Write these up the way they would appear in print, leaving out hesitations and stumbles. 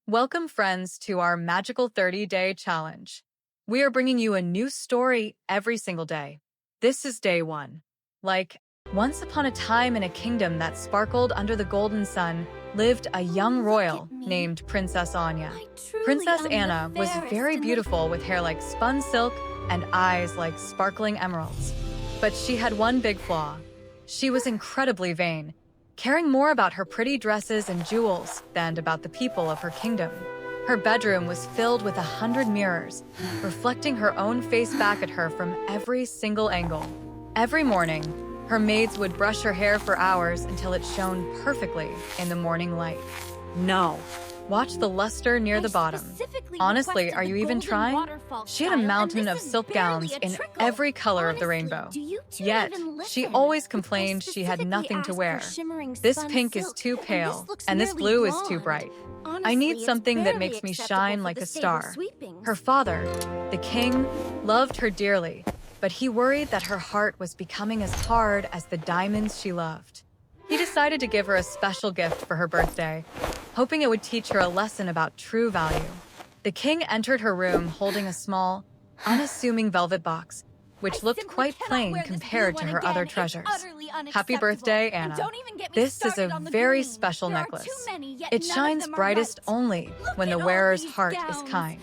Welcome, friends, to our magical 30-day challenge. We are bringing you a new story every single day. This is day one. Once upon a time in a kingdom that sparkled under the golden sun, lived a young royal named Princess Anya. Princess Anna was very beautiful with hair like spun silk and eyes like sparkling emeralds. But she had one big flaw. She was incredibly vain, caring more about her pretty dresses and jewels than about the people of her kingdom. Her bedroom was filled with 100 mirrors, reflecting her own face back at her from every single angle. Every morning, her maids would brush her hair for hours until it shone perfectly in the morning light. No. Watch the luster near the bottom. Honestly, are you even trying? She had a mountain of silk gowns in every color of the rainbow. Yet, she always complained she had nothing to wear. This pink is too pale, and this blue is too bright. I need something that makes me shine like a star. Her father, the king, loved her dearly, but he worried that her heart was becoming as hard as the diamonds she loved. He decided to give her a special gift for her birthday, hoping it would teach her a lesson about true value. The king entered her room holding a small, unassuming velvet box, which looked quite plain compared to her other treasures. Happy birthday, Anna. This is a very special necklace. It shines brightest only when the wearer's heart is kind.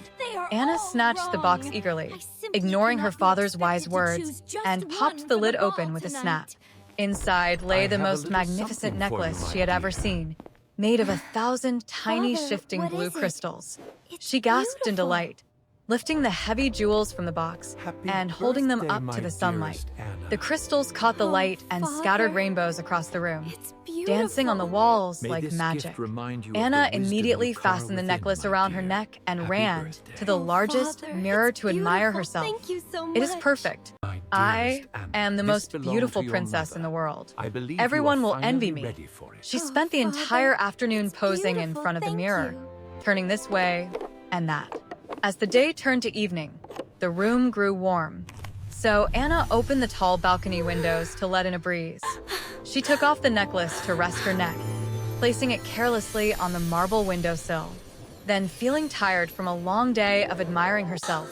Anna snatched the box eagerly, ignoring her father's wise words, and popped the lid open with a snap. Inside lay the most magnificent necklace she had ever seen, made of 1,000 tiny shifting blue crystals. She gasped in delight, lifting the heavy jewels from the box and holding them up to the sunlight. The crystals caught the light and scattered rainbows across the room, dancing on the walls like magic. Anna immediately fastened the necklace around her neck and ran to the largest mirror to admire herself. It is perfect. I am the most beautiful princess in the world. Everyone will envy me. She spent the entire afternoon posing in front of the mirror, turning this way and that. As the day turned to evening, the room grew warm. So Anna opened the tall balcony windows to let in a breeze. She took off the necklace to rest her neck, placing it carelessly on the marble windowsill. Then, feeling tired from a long day of admiring herself,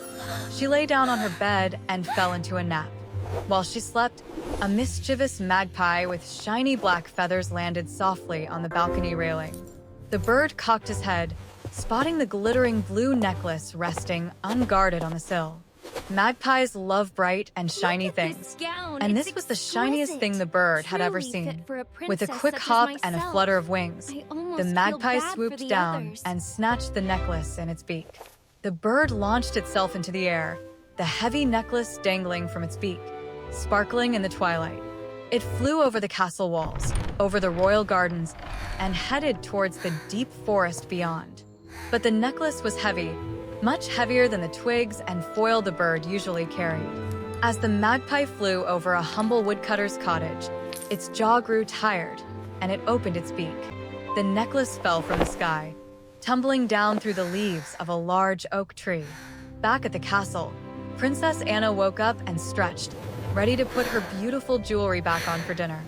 she lay down on her bed and fell into a nap. While she slept, a mischievous magpie with shiny black feathers landed softly on the balcony railing. The bird cocked his head, spotting the glittering blue necklace resting unguarded on the sill. Magpies love bright and shiny things, and this was the shiniest thing the bird had ever seen. With a quick hop and a flutter of wings, the magpie swooped down and snatched the necklace in its beak. The bird launched itself into the air, the heavy necklace dangling from its beak, sparkling in the twilight. It flew over the castle walls, over the royal gardens, and headed towards the deep forest beyond. But the necklace was heavy, much heavier than the twigs and foil the bird usually carried. As the magpie flew over a humble woodcutter's cottage, its jaw grew tired, and it opened its beak. The necklace fell from the sky, tumbling down through the leaves of a large oak tree. Back at the castle, Princess Anna woke up and stretched, ready to put her beautiful jewelry back on for dinner.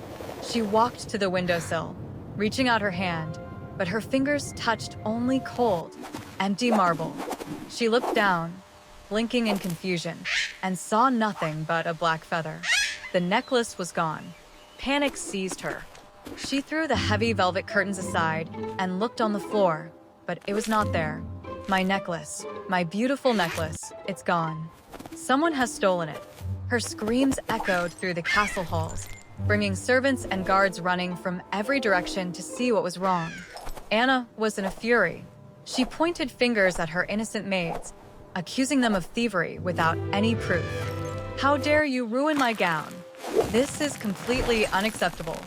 She walked to the windowsill, reaching out her hand, but her fingers touched only cold, empty marble. She looked down, blinking in confusion, and saw nothing but a black feather. The necklace was gone. Panic seized her. She threw the heavy velvet curtains aside and looked on the floor, but it was not there. My necklace, my beautiful necklace, it's gone. Someone has stolen it. Her screams echoed through the castle halls, bringing servants and guards running from every direction to see what was wrong. Anna was in a fury. She pointed fingers at her innocent maids, accusing them of thievery without any proof. How dare you ruin my gown? This is completely unacceptable.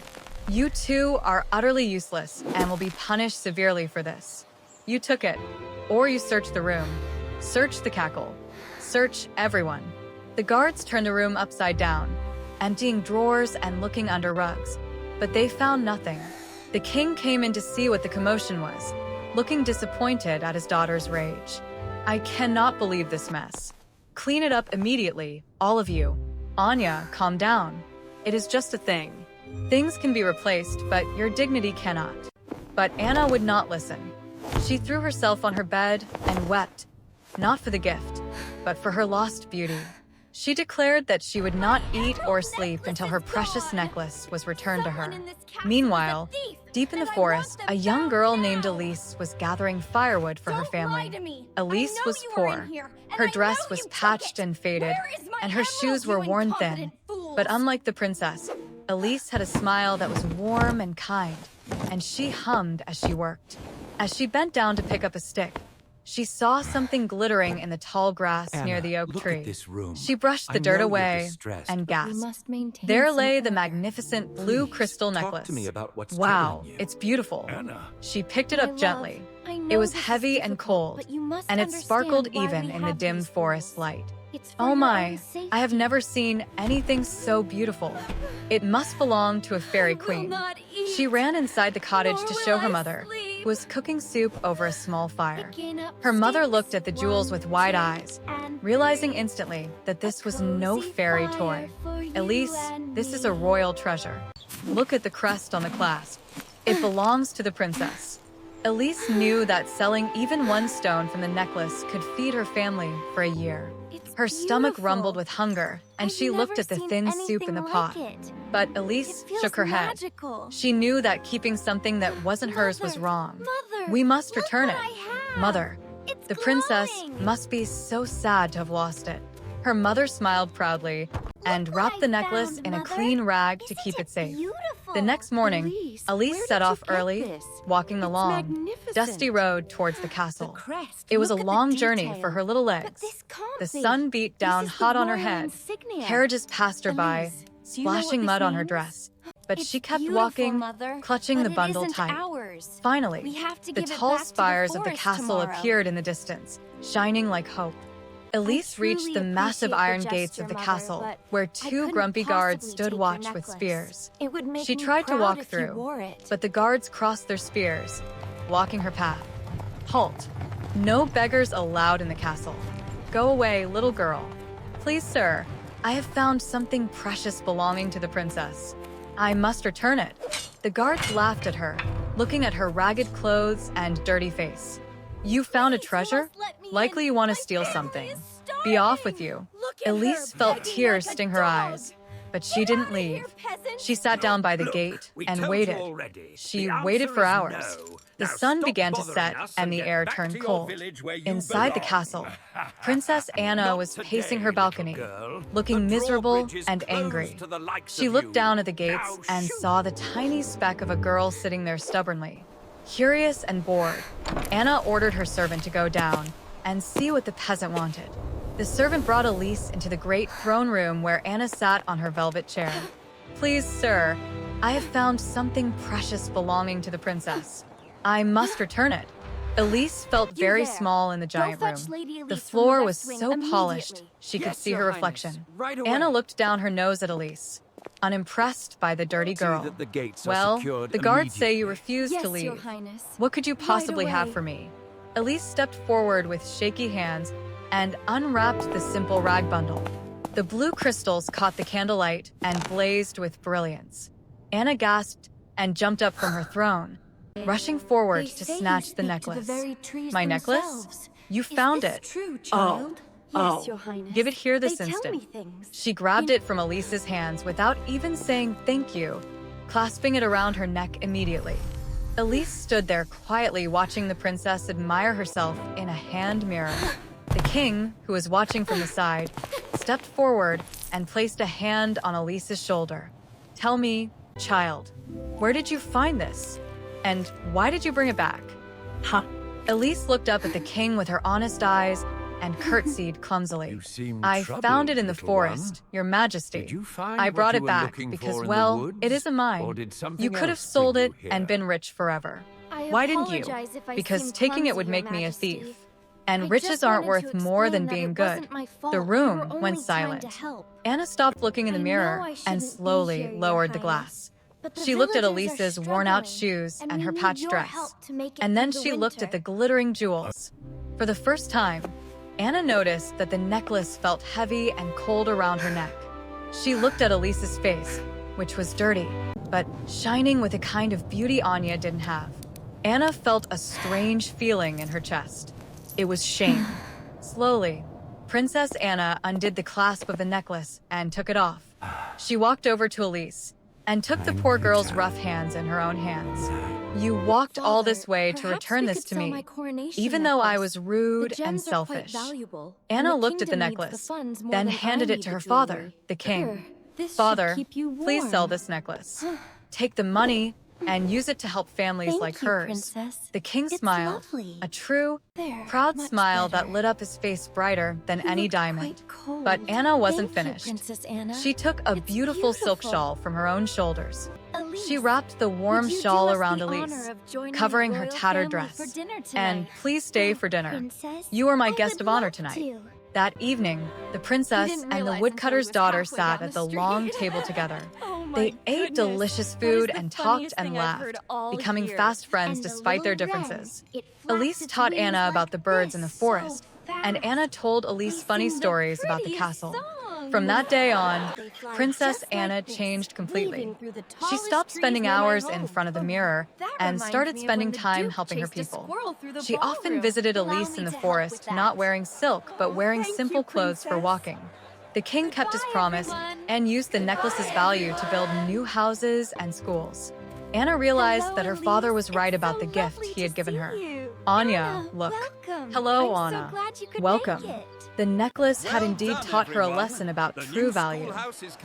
You two are utterly useless and will be punished severely for this. You took it, or you searched the room. Search the cackle. Search everyone. The guards turned the room upside down, emptying drawers and looking under rugs, but they found nothing. The king came in to see what the commotion was, looking disappointed at his daughter's rage. I cannot believe this mess. Clean it up immediately, all of you. Anya, calm down. It is just a thing. Things can be replaced, but your dignity cannot. But Anna would not listen. She threw herself on her bed and wept, not for the gift, but for her lost beauty. She declared that she would not eat or sleep until her precious necklace was returned to her. Meanwhile, deep in the forest, a young girl named Elise was gathering firewood for her family. Elise was poor. Her dress was patched and faded, and her shoes were worn thin. But unlike the princess, Elise had a smile that was warm and kind, and she hummed as she worked. As she bent down to pick up a stick, she saw something glittering in the tall grass near the oak tree. She brushed the dirt away and gasped. There lay the magnificent blue crystal necklace. Wow, it's beautiful. She picked it up gently. It was heavy and cold, and it sparkled even in the dim forest light. Oh my, I have never seen anything so beautiful. It must belong to a fairy queen. She ran inside the cottage to show her mother, who was cooking soup over a small fire. Her mother looked at the jewels with wide eyes, realizing instantly that this was no fairy toy. Elise, this is a royal treasure. Look at the crest on the clasp. It belongs to the princess. Elise knew that selling even one stone from the necklace could feed her family for a year. Her stomach rumbled with hunger, and she looked at the thin soup in the pot. But Elise shook her head. She knew that keeping something that wasn't hers was wrong. We must return it. Mother, the princess must be so sad to have lost it. Her mother smiled proudly and wrapped the necklace in a clean rag to keep it safe. The next morning, Elise set off early, walking the long, dusty road towards the castle. It was a long journey for her little legs. The sun beat down hot on her head. Carriages passed her by, splashing mud on her dress. But she kept walking, clutching the bundle tight. Finally, the tall spires of the castle appeared in the distance, shining like hope. Elise reached the massive iron gates of the castle, where two grumpy guards stood watch with spears. She tried to walk through, but the guards crossed their spears, blocking her path. Halt! No beggars allowed in the castle. Go away, little girl. Please, sir, I have found something precious belonging to the princess. I must return it. The guards laughed at her, looking at her ragged clothes and dirty face. You found a treasure? Likely you want to steal something. Be off with you. Elise felt tears sting her eyes, but she didn't leave. She sat down by the gate and waited. She waited for hours. The sun began to set and the air turned cold. Inside the castle, Princess Anna was pacing her balcony, looking miserable and angry. She looked down at the gates and saw the tiny speck of a girl sitting there stubbornly. Curious and bored, Anna ordered her servant to go down and see what the peasant wanted. The servant brought Elise into the great throne room where Anna sat on her velvet chair. Please, sir, I have found something precious belonging to the princess. I must return it. Elise felt very small in the giant room. The floor was so polished, she could see her reflection. Anna looked down her nose at Elise, unimpressed by the dirty girl. Well, the guards say you refuse to leave. What could you possibly have for me? Elise stepped forward with shaky hands and unwrapped the simple rag bundle. The blue crystals caught the candlelight and blazed with brilliance. Anna gasped and jumped up from her throne, rushing forward to snatch the necklace. My necklace? You found it. Oh. Give it here this instant. She grabbed it from Elise's hands without even saying thank you, clasping it around her neck immediately. Elise stood there quietly watching the princess admire herself in a hand mirror. The king, who was watching from the side, stepped forward and placed a hand on Elise's shoulder. Tell me, child, where did you find this? And why did you bring it back? Elise looked up at the king with her honest eyes and curtsied clumsily. I found it in the forest, your majesty. I brought it back because, well, it isn't mine. You could have sold it and been rich forever. Why didn't you? Because taking it would make me a thief. And riches aren't worth more than being good. The room went silent. Anna stopped looking in the mirror and slowly lowered the glass. She looked at Elise's worn-out shoes and her patched dress. And then she looked at the glittering jewels. For the first time, Anna noticed that the necklace felt heavy and cold around her neck. She looked at Elise's face, which was dirty, but shining with a kind of beauty Anya didn't have. Anna felt a strange feeling in her chest. It was shame. Slowly, Princess Anna undid the clasp of the necklace and took it off. She walked over to Elise and took the poor girl's rough hands in her own hands. You walked all this way to return this to me, even though I was rude and selfish. Anna looked at the necklace, then handed it to her father, the king. Father, please sell this necklace. Take the money and use it to help families like hers. The king smiled, a true, proud smile that lit up his face brighter than any diamond. But Anna wasn't finished. She took a beautiful silk shawl from her own shoulders. She wrapped the warm shawl around Elise, covering her tattered dress. And please stay for dinner. You are my guest of honor tonight. That evening, the princess and the woodcutter's daughter sat at the long table together. They ate delicious food and talked and laughed, becoming fast friends despite their differences. Elise taught Anna about the birds in the forest, and Anna told Elise funny stories about the castle. From that day on, Princess Anna changed completely. She stopped spending hours in front of the mirror and started spending time helping her people. She often visited Elise in the forest, not wearing silk, but wearing simple clothes for walking. The king kept his promise and used the necklace's value to build new houses and schools. Anna realized that her father was right about the gift he had given her. Anya, look. Hello, Anna. Welcome. The necklace had indeed taught her a lesson about true value.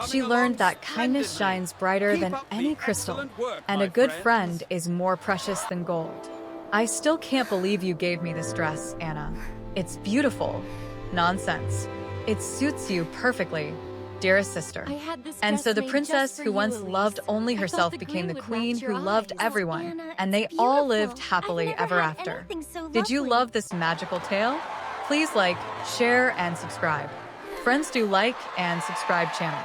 She learned that kindness shines brighter than any crystal, and a good friend is more precious than gold. I still can't believe you gave me this dress, Anna. It's beautiful. Nonsense. It suits you perfectly, dearest sister. And so the princess who once loved only herself became the queen who loved everyone, and they all lived happily ever after. Did you love this magical tale? Please like, share, and subscribe. Friends do like and subscribe channel.